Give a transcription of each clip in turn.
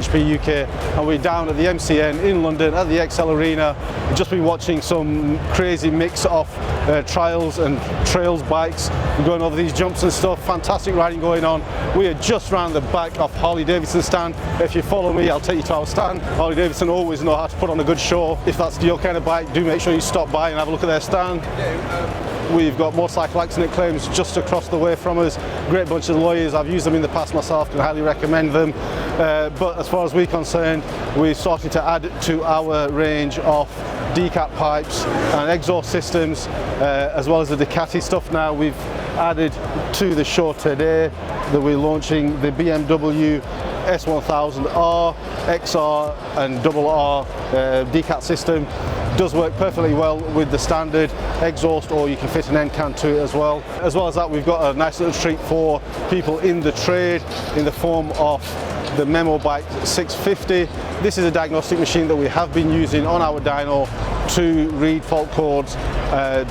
HP UK, and we're down at the MCN in London at the XL Arena. We've just been watching some crazy mix of trials and trails bikes. We're going over these jumps and stuff, fantastic riding going on. We are just round the back of Harley Davidson stand. If you follow me, I'll take you to our stand. Harley Davidson always know how to put on a good show. If that's your kind of bike, do make sure you stop by and have a look at their stand. We've got motorcycle accident claims just across the way from us. Great bunch of lawyers. I've used them in the past myself, can highly recommend them. But as far as we're concerned, we're starting to add to our range of decap pipes and exhaust systems, as well as the Ducati stuff now. We've added to the show today that we're launching the BMW S1000R, XR and RR decap system. Does work perfectly well with the standard exhaust, or you can fit an end can to it as well. As well as that, we've got a nice little treat for people in the trade in the form of the Memo Bike 650. This is a diagnostic machine that we have been using on our dyno to read fault codes,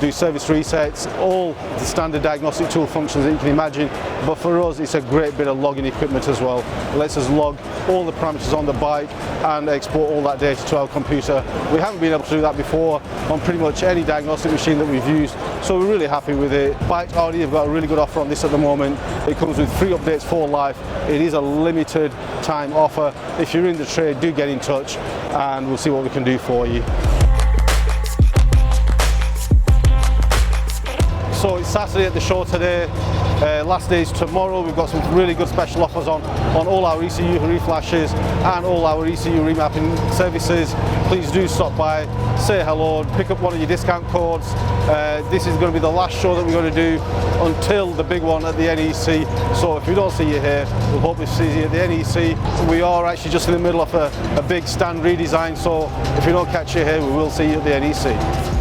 do service resets, all the standard diagnostic tool functions that you can imagine. But for us, it's a great bit of logging equipment as well. It lets us log all the parameters on the bike and export all that data to our computer. We haven't been able to do that before on pretty much any diagnostic machine that we've used, so we're really happy with it. Bike Audi have got a really good offer on this at the moment. It comes with free updates for life. It is a limited time offer. If you're in the trade, do get in touch and we'll see what we can do for you. So it's Saturday at the show today, last day is tomorrow. We've got some really good special offers on all our ECU reflashes and all our ECU remapping services. Please do stop by, say hello, pick up one of your discount codes. This is going to be the last show that we're going to do until the big one at the NEC. So if we don't see you here, we'll hope to see you at the NEC. We are actually just in the middle of a big stand redesign, so if we don't catch you here, we will see you at the NEC.